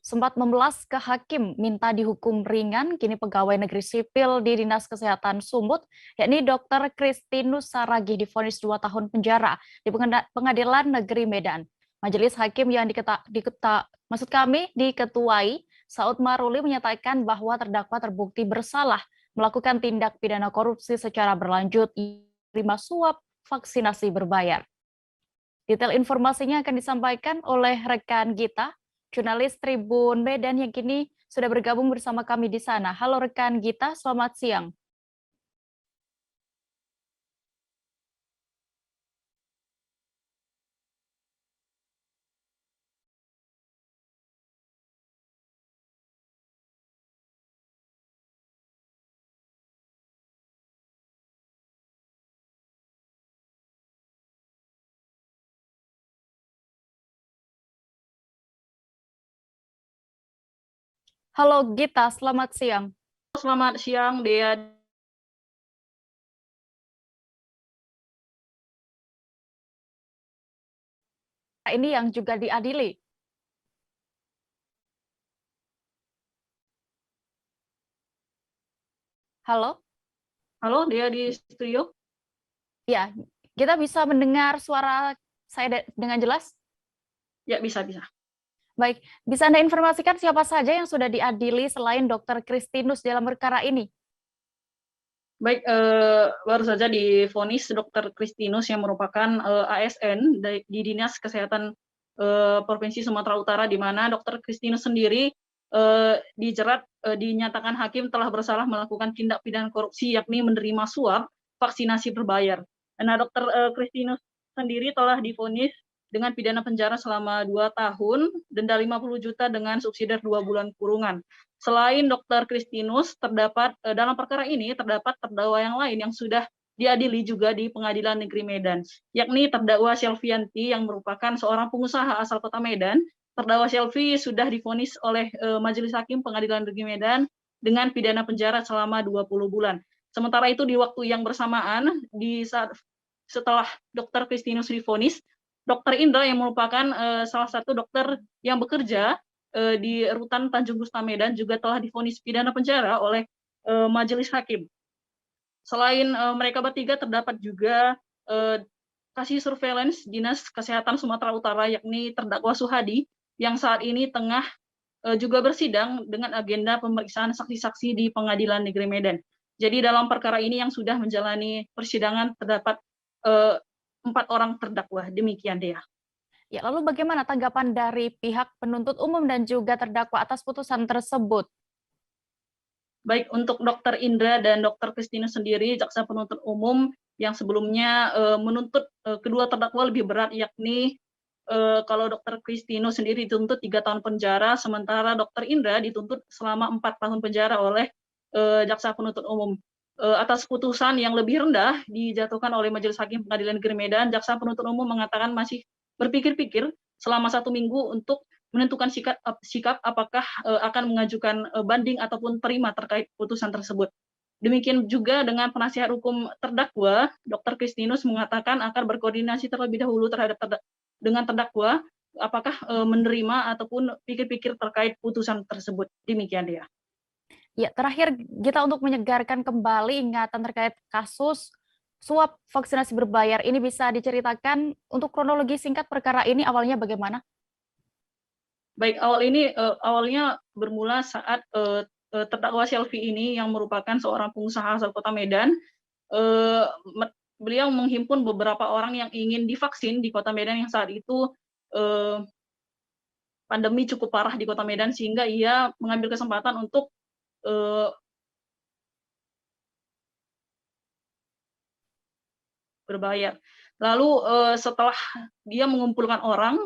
Sempat memelas ke hakim minta dihukum ringan, kini pegawai negeri sipil di Dinas Kesehatan Sumut, yakni Dr. Kristinus Saragih divonis 2 tahun penjara di Pengadilan Negeri Medan. Majelis hakim yang diketuai Saud Maruli menyatakan bahwa terdakwa terbukti bersalah melakukan tindak pidana korupsi secara berlanjut, terima suap vaksinasi berbayar. Detail informasinya akan disampaikan oleh rekan Gita, jurnalis Tribun Medan yang kini sudah bergabung bersama kami di sana. Halo rekan Gita, selamat siang. Halo Gita, selamat siang. Selamat siang, Dea. Ini yang juga diadili. Halo? Halo, Dea di studio. Ya, kita bisa mendengar suara saya dengan jelas? Ya, bisa. Baik, bisa Anda informasikan siapa saja yang sudah diadili selain Dr. Kristinus dalam perkara ini? Baik, baru saja divonis Dr. Kristinus yang merupakan ASN di Dinas Kesehatan Provinsi Sumatera Utara, di mana Dr. Kristinus sendiri dinyatakan hakim telah bersalah melakukan tindak pidana korupsi, yakni menerima suap vaksinasi berbayar. Nah, Dr. Kristinus sendiri telah divonis dengan pidana penjara selama 2 tahun, denda 50 juta dengan subsidi 2 bulan kurungan. Selain Dr. Kristinus, dalam perkara ini terdapat terdakwa yang lain yang sudah diadili juga di Pengadilan Negeri Medan, yakni terdakwa Selvianti yang merupakan seorang pengusaha asal Kota Medan. Terdakwa Selvi sudah divonis oleh Majelis Hakim Pengadilan Negeri Medan dengan pidana penjara selama 20 bulan. Sementara itu di waktu yang bersamaan, setelah Dr. Kristinus divonis, Dr. Indra yang merupakan salah satu dokter yang bekerja di Rutan Tanjung Gusta Medan juga telah divonis pidana penjara oleh Majelis Hakim. Selain mereka bertiga, terdapat juga kasih surveillance Dinas Kesehatan Sumatera Utara, yakni terdakwa Suhadi, yang saat ini tengah juga bersidang dengan agenda pemeriksaan saksi-saksi di Pengadilan Negeri Medan. Jadi dalam perkara ini yang sudah menjalani persidangan terdapat 4 orang terdakwa. Demikian, Dea. Ya, lalu bagaimana tanggapan dari pihak penuntut umum dan juga terdakwa atas putusan tersebut? Baik untuk Dr. Indra dan Dr. Kristinus sendiri, jaksa penuntut umum yang sebelumnya menuntut kedua terdakwa lebih berat, yakni kalau Dr. Kristinus sendiri dituntut 3 tahun penjara, sementara Dr. Indra dituntut selama 4 tahun penjara oleh jaksa penuntut umum. Atas putusan yang lebih rendah dijatuhkan oleh Majelis Hakim Pengadilan Negeri Medan, jaksa penuntut umum mengatakan masih berpikir-pikir selama 1 minggu untuk menentukan sikap apakah akan mengajukan banding ataupun terima terkait putusan tersebut. Demikian juga dengan penasihat hukum terdakwa, Dr. Kristinus mengatakan akan berkoordinasi terlebih dahulu dengan terdakwa apakah menerima ataupun pikir-pikir terkait putusan tersebut. Demikian dia. Ya, terakhir kita untuk menyegarkan kembali ingatan terkait kasus suap vaksinasi berbayar ini, bisa diceritakan untuk kronologi singkat perkara ini awalnya bagaimana? Baik, awalnya bermula saat terdakwa Selvi ini yang merupakan seorang pengusaha asal Kota Medan, beliau menghimpun beberapa orang yang ingin divaksin di Kota Medan yang saat itu pandemi cukup parah di Kota Medan, sehingga ia mengambil kesempatan untuk berbayar. Lalu setelah dia mengumpulkan orang,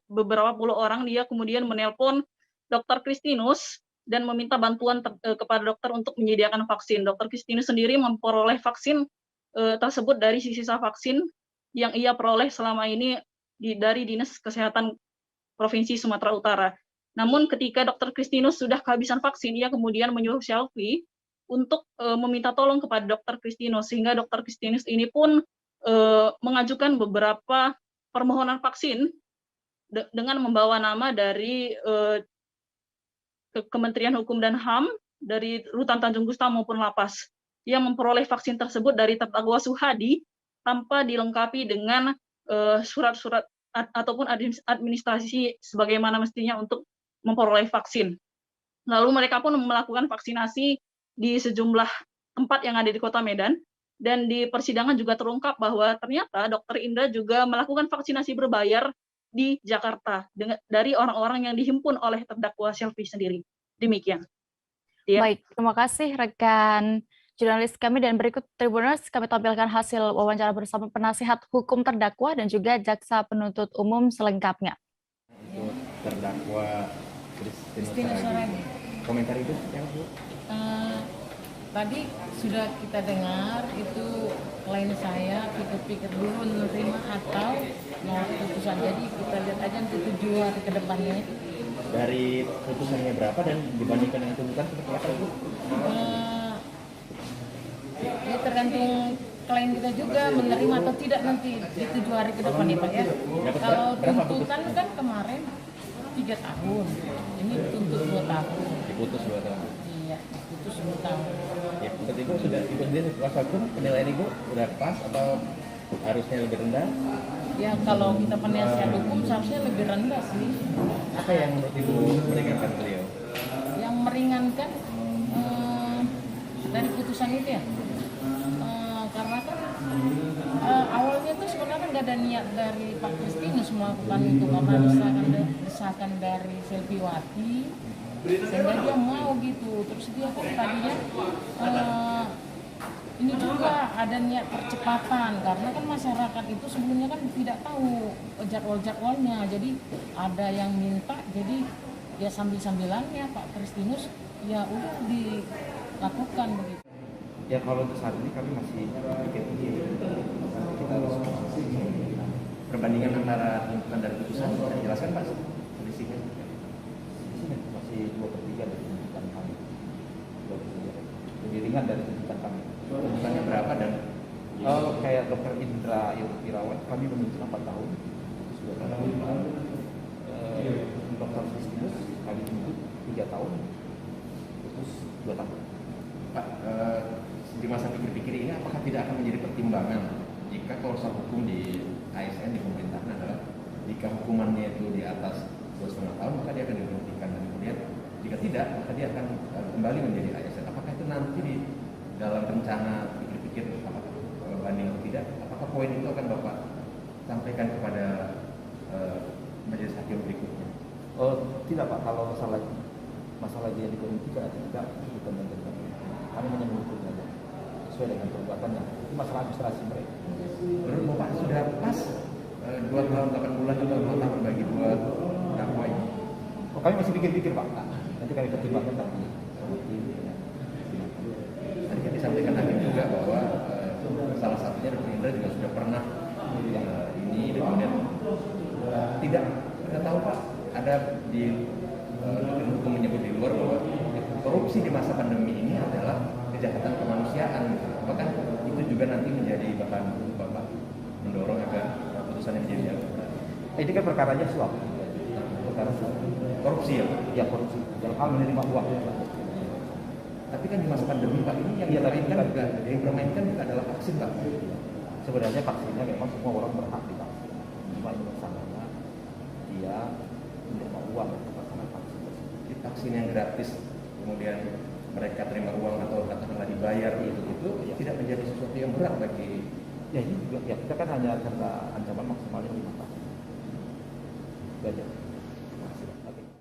beberapa puluh orang, dia kemudian menelpon Dr. Kristinus dan meminta bantuan kepada dokter untuk menyediakan vaksin. Dr. Kristinus sendiri memperoleh vaksin tersebut dari sisa vaksin yang ia peroleh selama ini dari Dinas Kesehatan Provinsi Sumatera Utara. Namun ketika Dr. Kristinus sudah kehabisan vaksin, ia kemudian menyuruh Selvi untuk meminta tolong kepada Dr. Kristinus, sehingga Dr. Kristinus ini pun mengajukan beberapa permohonan vaksin dengan membawa nama dari Kementerian Hukum dan HAM, dari Rutan Tanjung Gustam maupun Lapas, yang memperoleh vaksin tersebut dari terdakwa Suhadi tanpa dilengkapi dengan surat-surat ataupun administrasi sebagaimana mestinya untuk memperoleh vaksin. Lalu mereka pun melakukan vaksinasi di sejumlah tempat yang ada di Kota Medan, dan di persidangan juga terungkap bahwa ternyata Dr. Indra juga melakukan vaksinasi berbayar di Jakarta dari orang-orang yang dihimpun oleh terdakwa Selvi sendiri. Demikian. Ya. Baik, terima kasih rekan jurnalis kami, dan berikut Tribuners kami tampilkan hasil wawancara bersama penasihat hukum terdakwa dan juga jaksa penuntut umum selengkapnya. Untuk terdakwa Christinus Saragih. Komentar itu yang Bu? Tadi sudah kita dengar itu klien saya pikir-pikir dulu menerima atau mau putusan, jadi kita lihat aja nanti 7 hari ke depannya. Dari putusannya berapa dan dibandingkan dengan tuntutan seperti apa Bu? Ya tergantung klien kita juga menerima atau tidak nanti di 7 hari ke depan ya Pak ya. Kalau tuntutan kan kemarin 3 tahun, ini tuntut 2 tahun. Diputus 2 tahun. Iya, diputus 2 tahun. Ya, seperti itu sudah Ibu sendiri kuasa hukum, penilaian Ibu sudah pas atau harusnya lebih rendah? Ya kalau kita penasihat hukum seharusnya lebih rendah sih. Apa yang menurut Ibu meringankan beliau? Yang meringankan dari putusan itu ya, karena kan awalnya itu sebenarnya nggak ada niat dari Pak Christinus melakukan itu, karena desakan dari Selviwati sehingga dia mau gitu. Terus dia kok tadinya ini juga ada niat percepatan, karena kan masyarakat itu sebelumnya kan tidak tahu jadwal-jadwalnya, jadi ada yang minta, jadi ya sambil-sambilannya Pak Christinus ya udah dilakukan begitu. Ya kalau untuk saat ini kami masih pikir-pikir, kita harus perbandingan antara tuntutan dan putusan, saya jelaskan Pak kondisinya. Masih 2/3 dari tuntutan kami, 2/3 lebih ringan dari tuntutan kami. Tuntutannya berapa? Dan kayak Dr. Indra Irawan kami menuntut 4 tahun, sudah tahun. Dr. Christinus kami menuntut 3 tahun, terus 2 tahun. Pak, di masa pikir-pikir ini apakah tidak akan menjadi pertimbangan jika kuasa hukum di ASN di pemerintahan adalah jika hukumannya itu di atas 2,5 tahun maka dia akan diberhentikan, dan kemudian jika tidak maka dia akan kembali menjadi ASN. Apakah itu nanti di dalam rencana pikir-pikir apakah banding atau tidak, apakah poin itu akan Bapak sampaikan kepada majelis hakim berikutnya? Tidak Pak, kalau masalah dia diberhentikan atau tidak itu tentang kami hanya mengukur saja sesuai dengan perbuatannya. Itu masalah administrasi mereka. Menurut Bapak sudah pas 2 tahun 8 bulan atau 2 tahun bagi 2 dakwa ini? Kami masih pikir-pikir Pak. Nanti kami pertimbangkan lagi. Tadi kan disampaikan hakim juga bahwa salah satunya Dr. Indra juga sudah pernah ini, dan kemudian tidak tahu Pak, ada di hukum menyebut di luar bahwa korupsi di masa pandemi ini adalah kejahatan kemanusiaan. Apakah itu juga nanti menjadi bahan Bapak mendorong agar putusannya menjadi berat? Ini kan perkaranya suap. Perkara suap. Korupsi ya? Ya korupsi. Dalam hal menerima uang. Tapi kan di masa pandemi Pak ini yang dipermainkan juga, yang dipermainkan juga adalah vaksin Pak. Sebenarnya vaksinnya memang semua orang berhak divaksin. Cuma ini masalahnya dia menerima uang untuk pelaksanaan vaksin. Vaksin yang gratis kemudian mereka terima uang atau katakanlah dibayar itu ya, tidak menjadi sesuatu yang berat bagi ya ini juga ya kita kan hanya karena ancaman maksimalnya 5 tahun. Itu aja.